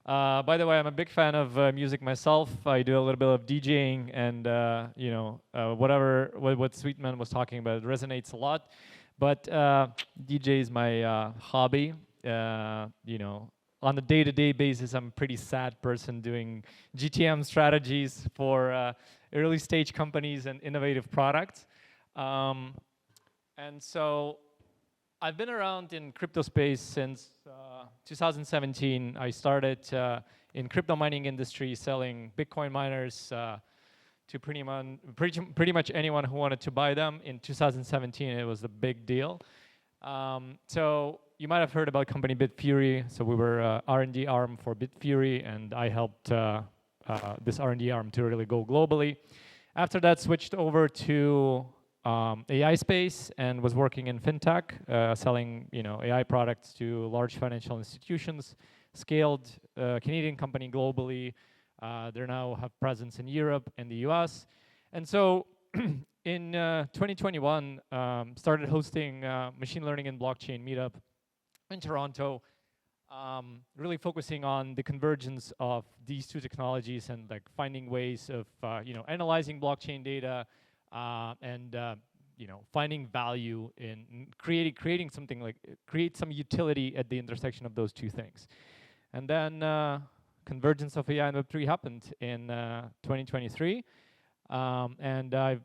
By the way, I'm a big fan of music myself. I do a little bit of DJing, and what Sweetman was talking about resonates a lot. But DJ is my hobby. On a day-to-day basis, I'm a pretty sad person doing GTM strategies for early-stage companies and innovative products. Um, and so I've been around in crypto space since 2017. I started in crypto mining industry selling Bitcoin miners to pretty much anyone who wanted to buy them. In 2017, it was a big deal. So you might have heard about company Bitfury. So we were R&D arm for Bitfury, and I helped this R&D arm to really go globally. After that, switched over to AI space and was working in fintech, selling AI products to large financial institutions. Scaled Canadian company globally. They now have presence in Europe and the US. And so in 2021, started hosting machine learning and blockchain meetup in Toronto, really focusing on the convergence of these two technologies and like finding ways of analyzing blockchain data and finding value in creating something like create some utility at the intersection of those two things. And then convergence of AI and Web3 happened in 2023, and I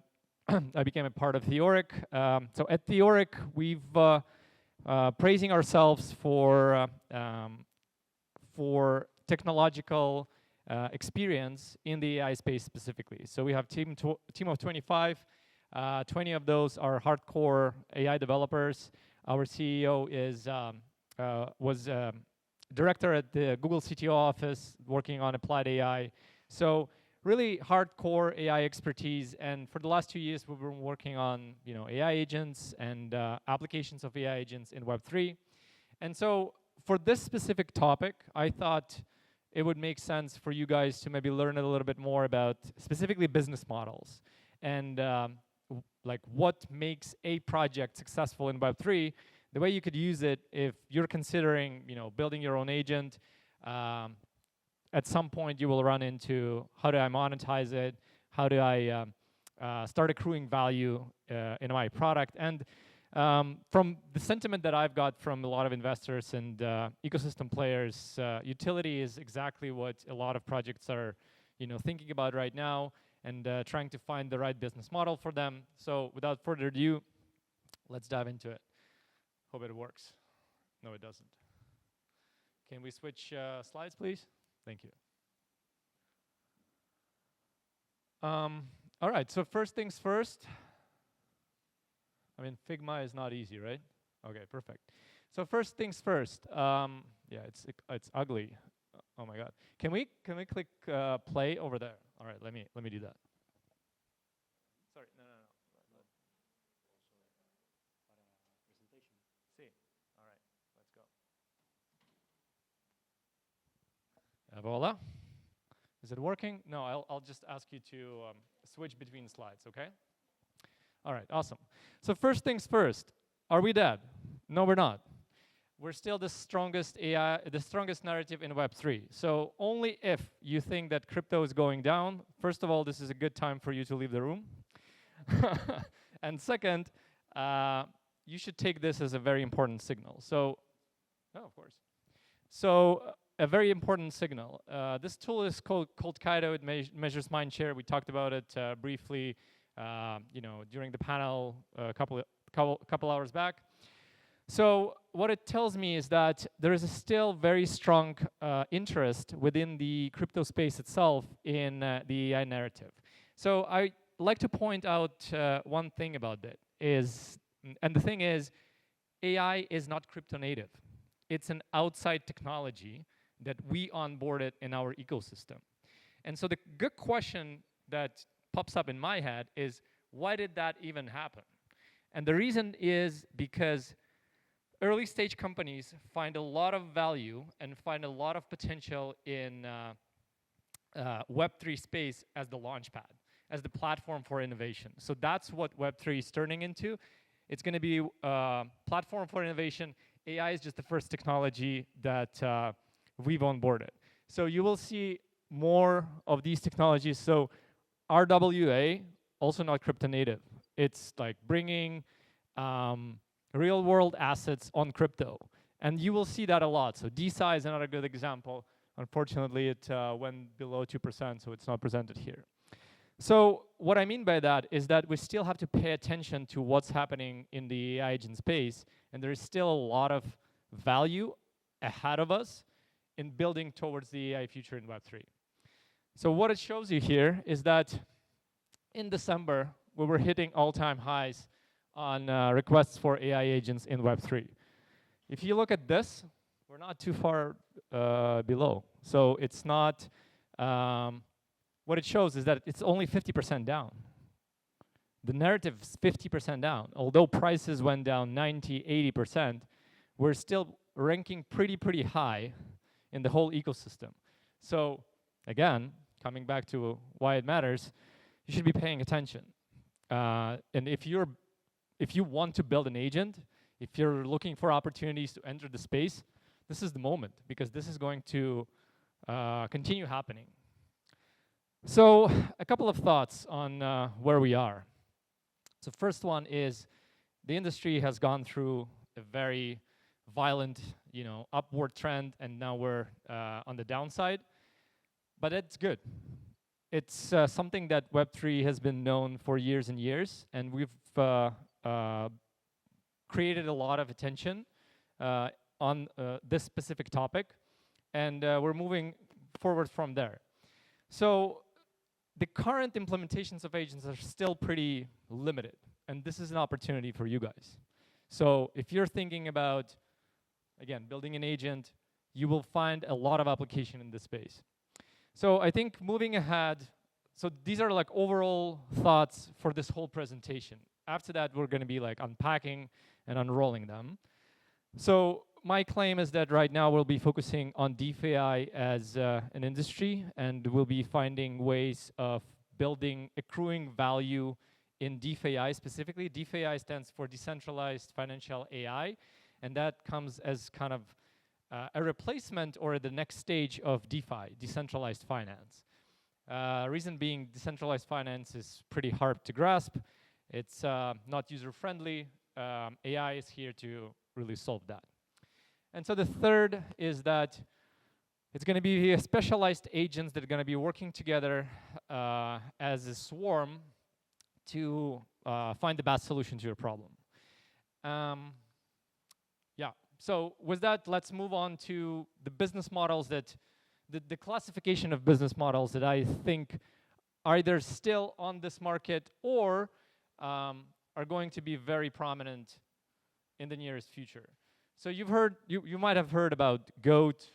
became a part of Theoric. So at Theoric, we've praising ourselves for technological experience in the AI space specifically. So we have team of 25. 20 of those are hardcore AI developers. Our CEO was director at the Google CTO office working on applied AI. So really hardcore AI expertise. And for the last 2 years, we've been working on AI agents and applications of AI agents in Web3. And so for this specific topic, I thought it would make sense for you guys to maybe learn a little bit more about specifically business models and like what makes a project successful in Web3, the way you could use it if you're considering building your own agent. At some point you will run into how do I monetize it, how do I start accruing value in my product. And from the sentiment that I've got from a lot of investors and ecosystem players, utility is exactly what a lot of projects are thinking about right now, and trying to find the right business model for them. So without further ado, let's dive into it. Hope it works. No, it doesn't. Can we switch slides, please? Thank you. All right, so first things first. I mean, Figma is not easy, right? Okay, perfect. So first things first. Yeah, it's ugly. Oh my God. Can we click play over there? All right, let me do that. Sorry, no. See. All right, let's go. Voila. Is it working? No, I'll just ask you to switch between slides, okay? All right, awesome. So first things first. Are we dead? No, we're not. We're still the strongest narrative in Web3. So only if you think that crypto is going down, first of all, this is a good time for you to leave the room. And second, you should take this as a very important signal. So, of course. So a very important signal. This tool is called Kaido. It measures mind share. We talked about it briefly, during the panel a couple hours back. So what it tells me is that there is a still very strong interest within the crypto space itself in the AI narrative. So I like to point out one thing about that and the thing is, AI is not crypto native. It's an outside technology that we onboarded in our ecosystem. And so the good question that pops up in my head is, why did that even happen? And the reason is because early stage companies find a lot of value and find a lot of potential in Web3 space as the launchpad, as the platform for innovation. So that's what Web3 is turning into. It's going to be a platform for innovation. AI is just the first technology that we've onboarded. So you will see more of these technologies. So RWA, also not crypto native. It's like bringing real world assets on crypto. And you will see that a lot. So DeSci is another good example. Unfortunately, it went below 2%, so it's not presented here. So what I mean by that is that we still have to pay attention to what's happening in the AI agent space, and there is still a lot of value ahead of us in building towards the AI future in Web3. So what it shows you here is that in December, we were hitting all-time highs on requests for AI agents in Web3. If you look at this, we're not too far below. So it's not, what it shows is that it's only 50% down. The narrative is 50% down. Although prices went down 90, 80%, we're still ranking pretty high in the whole ecosystem. So again, coming back to why it matters, you should be paying attention. And if you want to build an agent, if you're looking for opportunities to enter the space, this is the moment, because this is going to continue happening. So a couple of thoughts on where we are. So first one is the industry has gone through a very violent, upward trend, and now we're on the downside. But it's good. It's something that Web3 has been known for years and years, and we've created a lot of attention on this specific topic, and we're moving forward from there. So the current implementations of agents are still pretty limited, and this is an opportunity for you guys. So if you're thinking about, again, building an agent, you will find a lot of application in this space. So I think moving ahead, so these are like overall thoughts for this whole presentation. After that, we're going to be like unpacking and unrolling them. So my claim is that right now we'll be focusing on DeFi as an industry, and we'll be finding ways of building, accruing value in DeFi specifically. DeFi stands for Decentralized Financial AI, and that comes as kind of a replacement or the next stage of DeFi, decentralized finance. Reason being, decentralized finance is pretty hard to grasp. It's not user-friendly. AI is here to really solve that. And so the third is that it's going to be specialized agents that are going to be working together as a swarm to find the best solution to your problem. Yeah, so with that, let's move on to the business models that, the classification of business models that I think are either still on this market or are going to be very prominent in the nearest future. So you've heard, you might have heard about GOAT.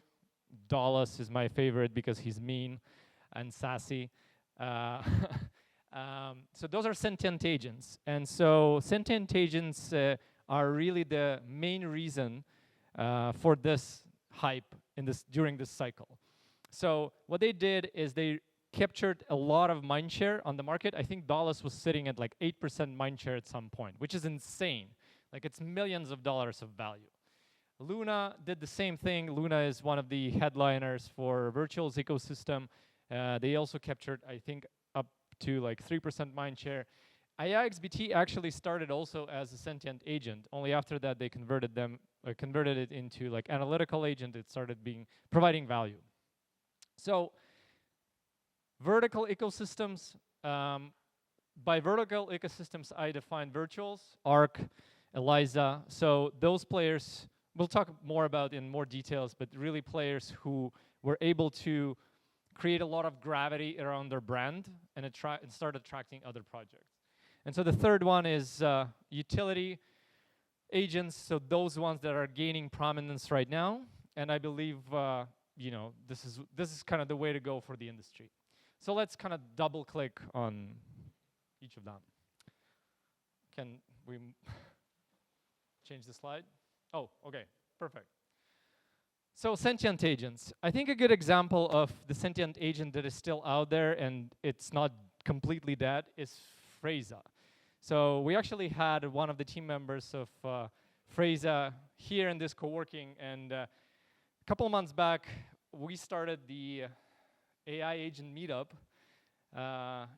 Dallas is my favorite because he's mean and sassy. So those are sentient agents. And so sentient agents are really the main reason for this hype during this cycle. So what they did is they captured a lot of mindshare on the market. I think Dallas was sitting at like 8% mindshare at some point, which is insane. Like it's millions of dollars of value. Luna did the same thing. Luna is one of the headliners for Virtual's ecosystem. They also captured, I think, up to like 3% mindshare. IIXBT actually started also as a sentient agent. Only after that they converted it into like analytical agent. It started providing value. So vertical ecosystems. By vertical ecosystems, I define Virtuals, Arc, Eliza. So those players, we'll talk more about in more details, but really players who were able to create a lot of gravity around their brand and start attracting other projects. And so the third one is utility agents, so those ones that are gaining prominence right now. And I believe this is kind of the way to go for the industry. So let's kind of double click on each of them. Can we change the slide? Oh, okay, perfect. So sentient agents. I think a good example of the sentient agent that is still out there and it's not completely dead is Freyza. So we actually had one of the team members of Freyza here in this co-working, and a couple of months back, we started the AI agent meetup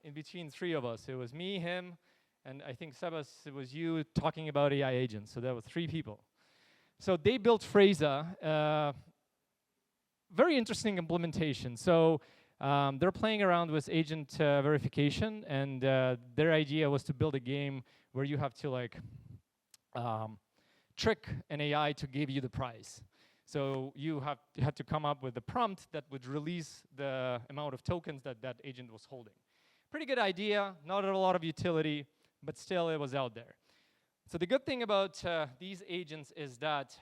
in between three of us. It was me, him, and I think Sebas, it was you talking about AI agents. So there were three people. So they built Freza, very interesting implementation. So they're playing around with agent verification, and their idea was to build a game where you have to like trick an AI to give you the prize. So you had to come up with a prompt that would release the amount of tokens that that agent was holding. Pretty good idea, not a lot of utility, but still it was out there. So the good thing about these agents is that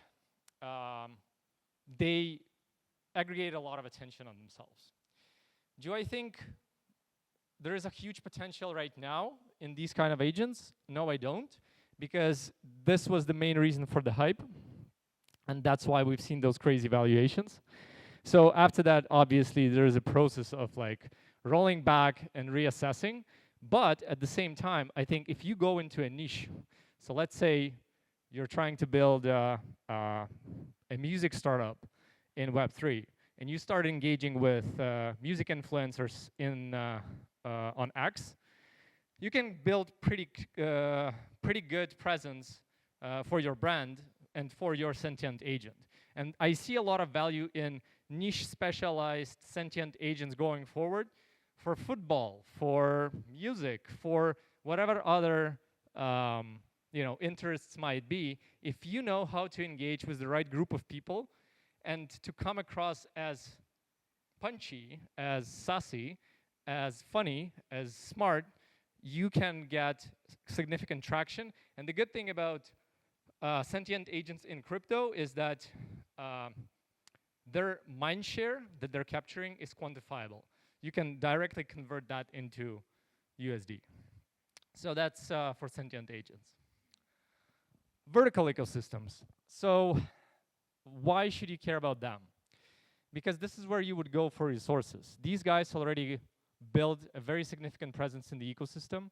they aggregate a lot of attention on themselves. Do I think there is a huge potential right now in these kind of agents? No, I don't, because this was the main reason for the hype, and that's why we've seen those crazy valuations. So after that, obviously, there is a process of like rolling back and reassessing, but at the same time, I think if you go into a niche, so let's say you're trying to build a music startup in Web3, and you start engaging with music influencers on X, you can build pretty good presence for your brand and for your sentient agent. And I see a lot of value in niche specialized sentient agents going forward for football, for music, for whatever other interests might be. If you know how to engage with the right group of people and to come across as punchy, as sassy, as funny, as smart, you can get significant traction. And the good thing about sentient agents in crypto is that their mind share that they're capturing is quantifiable. You can directly convert that into USD. So that's for sentient agents. Vertical ecosystems. So why should you care about them? Because this is where you would go for resources. These guys already build a very significant presence in the ecosystem.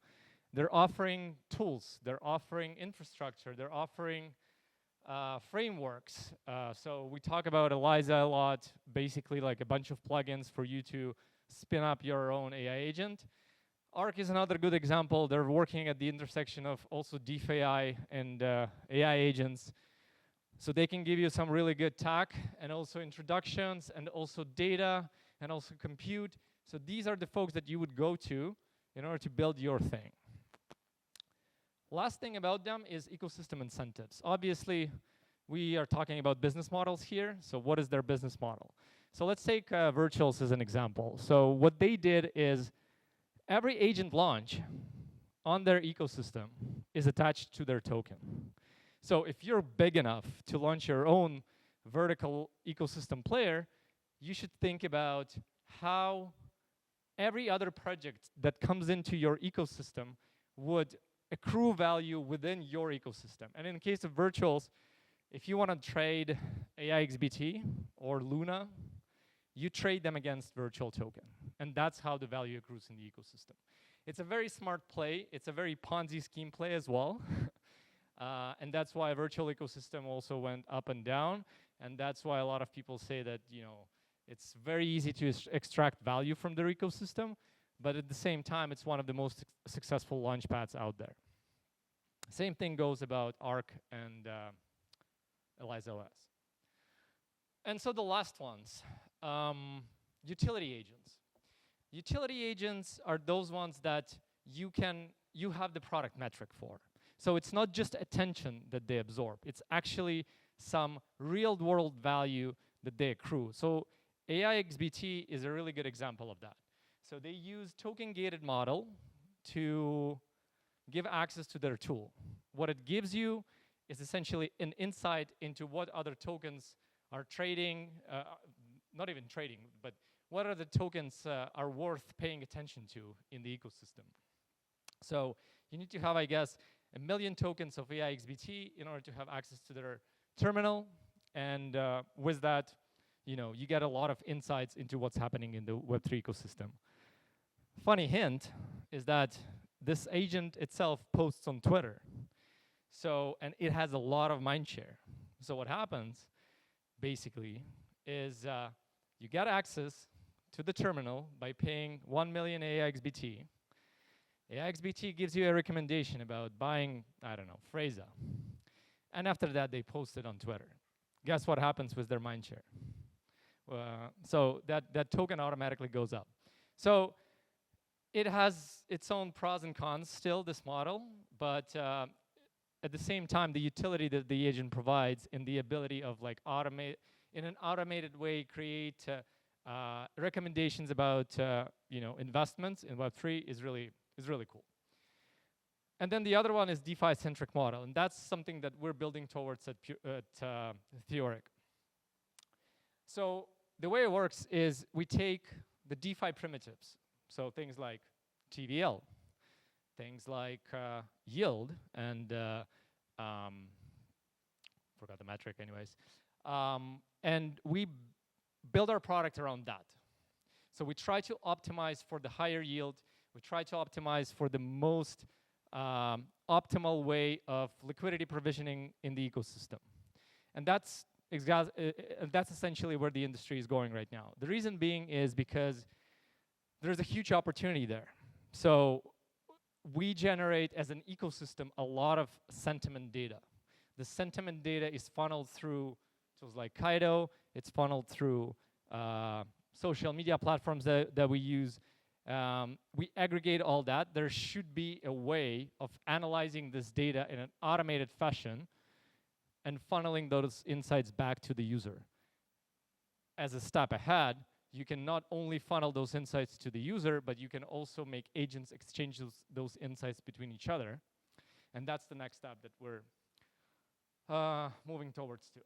They're offering tools, they're offering infrastructure, they're offering frameworks. So we talk about ELIZA a lot, basically like a bunch of plugins for you to spin up your own AI agent. Arc is another good example. They're working at the intersection of also DeFi and AI agents. So they can give you some really good tech and also introductions and also data and also compute. So these are the folks that you would go to in order to build your thing. Last thing about them is ecosystem incentives. Obviously, we are talking about business models here. So what is their business model? So let's take Virtuals as an example. So what they did is every agent launch on their ecosystem is attached to their token. So if you're big enough to launch your own vertical ecosystem player, you should think about how every other project that comes into your ecosystem would accrue value within your ecosystem. And in the case of Virtuals, if you want to trade AIXBT or Luna, you trade them against virtual token. And that's how the value accrues in the ecosystem. It's a very smart play. It's a very Ponzi scheme play as well. And that's why virtual ecosystem also went up and down. And that's why a lot of people say that, it's very easy to extract value from their ecosystem, but at the same time, it's one of the most successful launchpads out there. Same thing goes about Arc and ELIZA OS. And so the last ones, utility agents. Utility agents are those ones that you have the product metric for. So it's not just attention that they absorb. It's actually some real-world value that they accrue. So AIXBT is a really good example of that. So they use token-gated model to give access to their tool. What it gives you is essentially an insight into what other tokens are trading, not even trading, but what other tokens are worth paying attention to in the ecosystem. So you need to have, I guess, 1 million tokens of AIXBT in order to have access to their terminal. And with that, you get a lot of insights into what's happening in the Web3 ecosystem. Funny hint is that this agent itself posts on Twitter. So, and it has a lot of mind share. So what happens, basically, is You get access to the terminal by paying 1 million AIXBT. AIXBT gives you a recommendation about buying, I don't know, Freza. And after that, they post it on Twitter. Guess what happens with their mindshare? So that token automatically goes up. So it has its own pros and cons still, this model, but at the same time, the utility that the agent provides in the ability of like automate, in an automated way, create recommendations about investments in Web3 is really cool. And then the other one is DeFi-centric model, and that's something that we're building towards at Theoric. So the way it works is we take the DeFi primitives, so things like TVL, things like yield, and forgot the metric anyways, and we build our product around that. So we try to optimize for the higher yield, we try to optimize for the most optimal way of liquidity provisioning in the ecosystem. And that's essentially where the industry is going right now. The reason being is because there's a huge opportunity there. So we generate, as an ecosystem, a lot of sentiment data. The sentiment data is funneled through tools like Kaido, it's funneled through social media platforms that we use. We aggregate all that. There should be a way of analyzing this data in an automated fashion and funneling those insights back to the user. As a step ahead, you can not only funnel those insights to the user, but you can also make agents exchange those insights between each other. And that's the next step that we're moving towards too.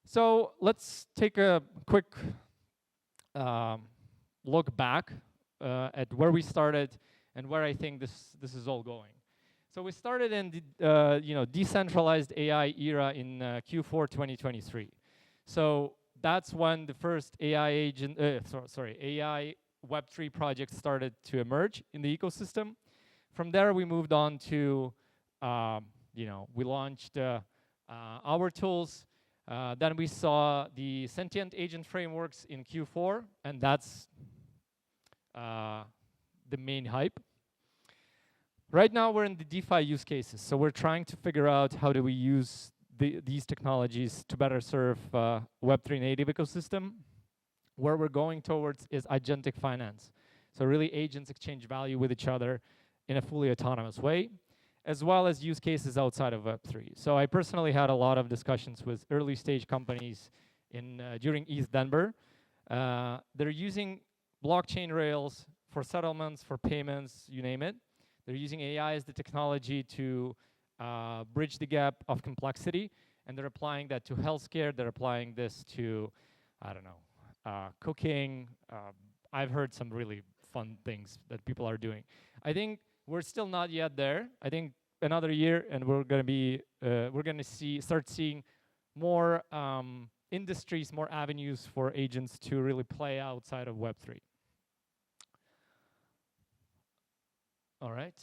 So let's take a quick look back at where we started and where I think this is all going. So we started in the decentralized AI era in Q4 2023. So that's when the first AI agent, AI Web3 projects started to emerge in the ecosystem. From there, we moved on to, we launched our tools. Then we saw the sentient agent frameworks in Q4, and that's the main hype. Right now, we're in the DeFi use cases, so we're trying to figure out how do we use these technologies to better serve Web3 native ecosystem. Where we're going towards is agentic finance. So really, agents exchange value with each other in a fully autonomous way, as well as use cases outside of Web3. So I personally had a lot of discussions with early stage companies during East Denver. They're using blockchain rails for settlements, for payments, you name it. They're using AI as the technology to bridge the gap of complexity, and they're applying that to healthcare. They're applying this to, I don't know, cooking. I've heard some really fun things that people are doing. I think we're still not yet there. I think another year, and we're gonna start seeing more industries, more avenues for agents to really play outside of Web3. All right.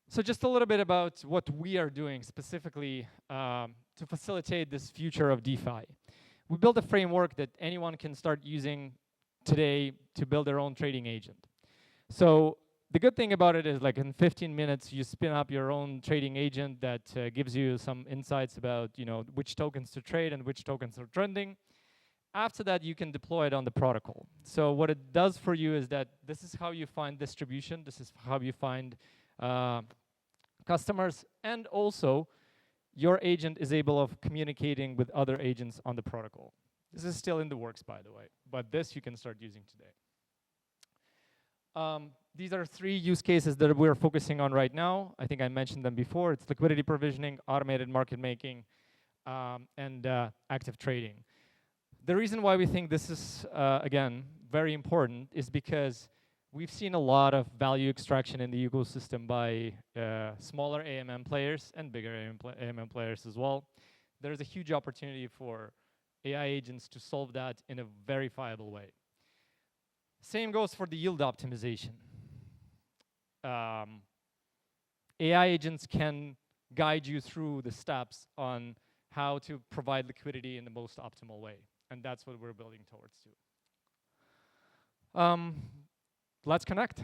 So just a little bit about what we are doing specifically to facilitate this future of DeFi. We built a framework that anyone can start using today to build their own trading agent. So the good thing about it is, like, in 15 minutes, you spin up your own trading agent that gives you some insights about, which tokens to trade and which tokens are trending. After that, you can deploy it on the protocol. So what it does for you is that this is how you find distribution. This is how you find customers, and also your agent is able of communicating with other agents on the protocol. This is still in the works, by the way, but this you can start using today. These are 3 use cases that we're focusing on right now. I think I mentioned them before. It's liquidity provisioning, automated market making, and active trading. The reason why we think this is, again, very important is because we've seen a lot of value extraction in the ecosystem by smaller AMM players and bigger AMM players as well. There's a huge opportunity for AI agents to solve that in a verifiable way. Same goes for the yield optimization. AI agents can guide you through the steps on how to provide liquidity in the most optimal way. And that's what we're building towards too. Let's connect.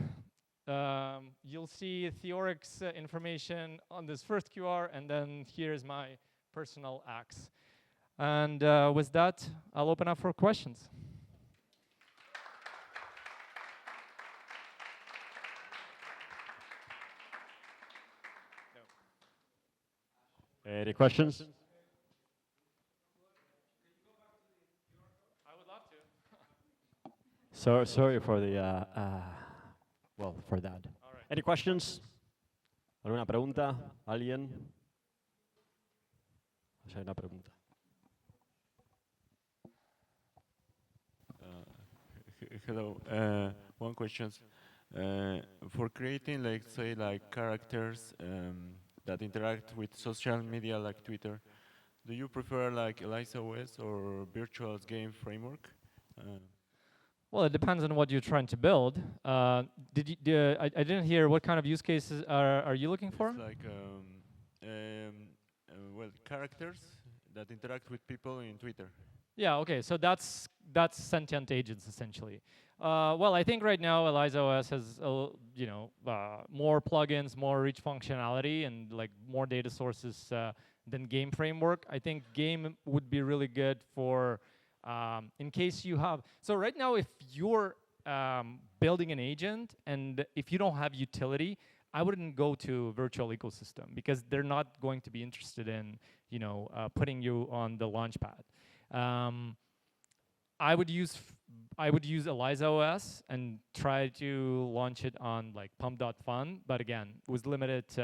You'll see Theoric's information on this first QR, and then here's my personal axe. And with that, I'll open up for questions. Any questions? I would love to. So sorry for the well, for that. All right. Any questions? ¿Alguna pregunta? ¿Alguien? Hay una pregunta. Hello. One question. For creating, like, say, like characters that interact with social media like Twitter, do you prefer like Eliza OS or Virtual Game Framework? Well, it depends on what you're trying to build. I didn't hear what kind of use cases are you looking for? It's like well, characters that interact with people in Twitter. Yeah, okay, so that's sentient agents essentially. Well, I think right now Eliza OS has more plugins, more rich functionality, and like more data sources than Game Framework. I think Game would be really good for in case you have. So right now, if you're building an agent and if you don't have utility, I wouldn't go to virtual ecosystem because they're not going to be interested in putting you on the launchpad. I would use Eliza OS and try to launch it on like pump.fun, but again, with limited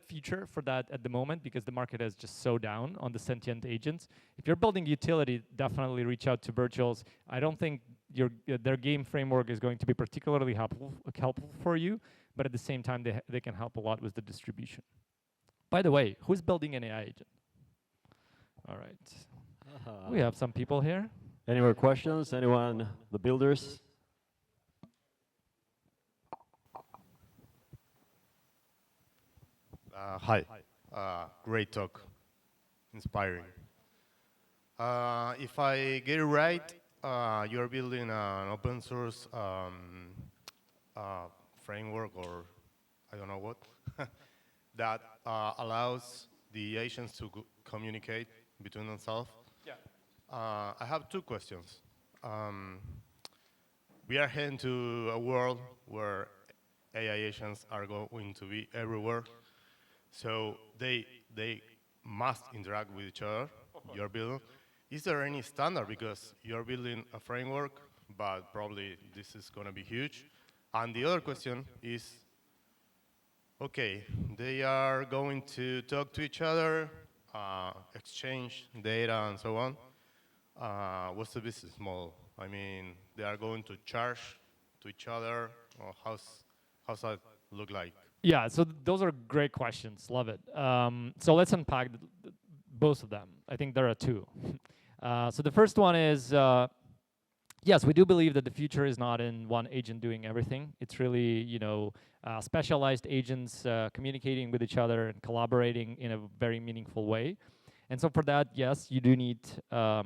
feature for that at the moment because the market is just so down on the sentient agents. If you're building utility, definitely reach out to Virtuals. I don't think their game framework is going to be particularly helpful for you, but at the same time, they can help a lot with the distribution. By the way, who's building an AI agent? All right. We have some people here. Any more questions? Anyone? The builders? Hi. Great talk. Inspiring. If I get it right, you're building an open source framework, or I don't know what, that allows the agents to communicate between themselves. Yeah. I have two questions. We are heading to a world where AI agents are going to be everywhere. So they must interact with each other, your building. Is there any standard? Because you're building a framework, but probably this is going to be huge. And the other question is, okay, they are going to talk to each other, exchange data and so on. What's the business model? I mean, they are going to charge to each other, or how's that look like? Yeah, so those are great questions. Love it. So let's unpack both of them. I think there are two. So the first one is, yes, we do believe that the future is not in one agent doing everything. It's really, specialized agents communicating with each other and collaborating in a very meaningful way. And so for that, yes, you do need a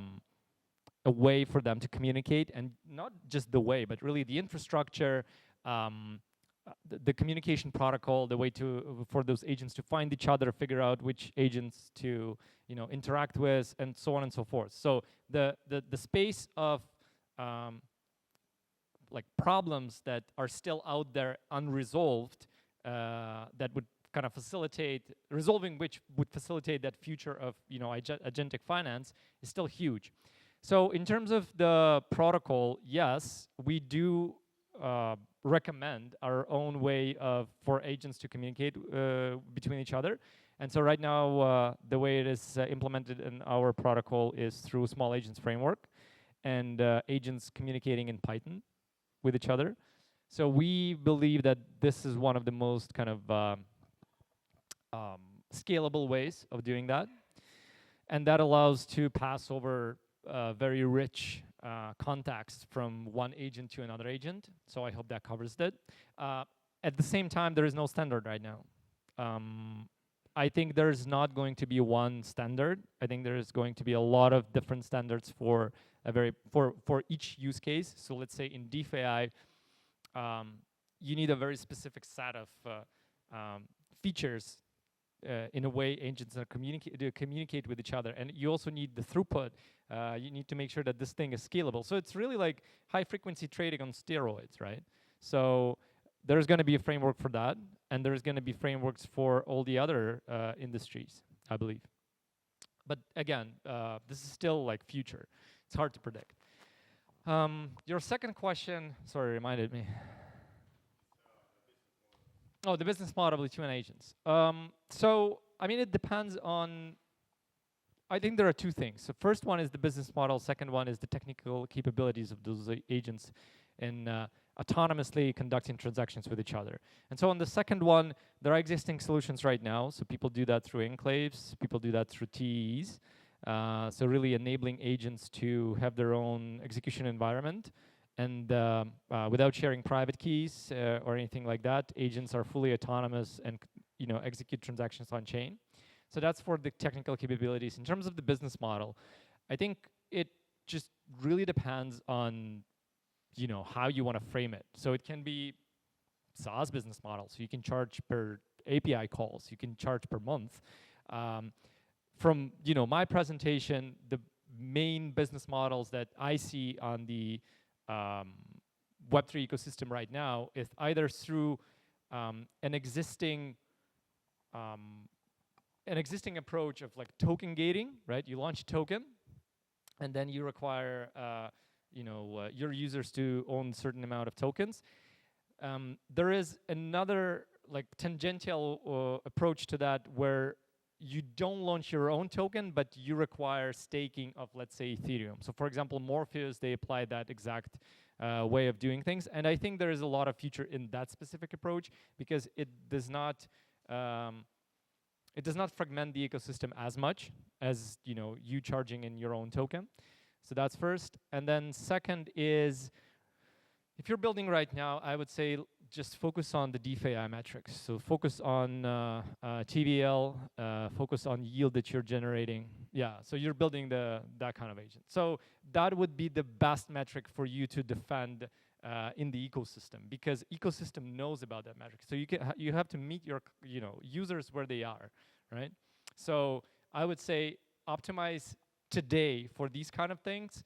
way for them to communicate, and not just the way, but really the infrastructure, the communication protocol, the way for those agents to find each other, figure out which agents to interact with, and so on and so forth. So the space of like problems that are still out there unresolved, that would kind of resolving which would facilitate that future of agentic finance is still huge. So in terms of the protocol, yes, we do recommend our own way for agents to communicate between each other. And so right now, the way it is implemented in our protocol is through small agents framework and agents communicating in Python with each other. So we believe that this is one of the most kind of scalable ways of doing that. And that allows to pass over very rich context from one agent to another agent. So I hope that covers that. At the same time, there is no standard right now. I think there's not going to be one standard. I think there is going to be a lot of different standards for for each use case. So let's say in DeFi, you need a very specific set of features in a way agents are communicate with each other, and you also need the throughput. You need to make sure that this thing is scalable. So it's really like high frequency trading on steroids, right? So there's going to be a framework for that, and there's going to be frameworks for all the other industries, I believe. But again, this is still like future. It's hard to predict. Your second question, sorry, reminded me. Oh, the business model with human agents. So, I mean, it depends on, I think there are two things. So first one is the business model. Second one is the technical capabilities of those agents in autonomously conducting transactions with each other. And so on the second one, there are existing solutions right now. So people do that through enclaves. People do that through TEs. So really enabling agents to have their own execution environment. And without sharing private keys or anything like that, agents are fully autonomous and execute transactions on chain. So that's for the technical capabilities. In terms of the business model, I think it just really depends on how you want to frame it. So it can be SaaS business model. So you can charge per API calls. You can charge per month. From my presentation, the main business models that I see on the Web3 ecosystem right now is either through an existing approach of like token gating, right? You launch a token, and then you require your users to own a certain amount of tokens. There is another like tangential approach to that where you don't launch your own token, but you require staking of, let's say, Ethereum. So for example, Morpheus, they apply that exact way of doing things. And I think there is a lot of future in that specific approach because it does not fragment the ecosystem as much as you charging in your own token. So that's first. And then second is, if you're building right now, I would say just focus on the DeFi metrics. So focus on TVL, focus on yield that you're generating. Yeah, so you're building that kind of agent. So that would be the best metric for you to defend in the ecosystem, because ecosystem knows about that metric. So you have to meet your users where they are, right? So I would say optimize today for these kind of things.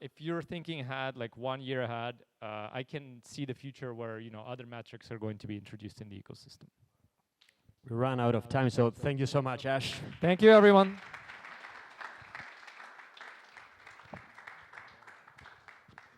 If you're thinking ahead, like 1 year ahead, I can see the future where other metrics are going to be introduced in the ecosystem. We ran out of time, so thank you so much, Ash. Thank you, everyone.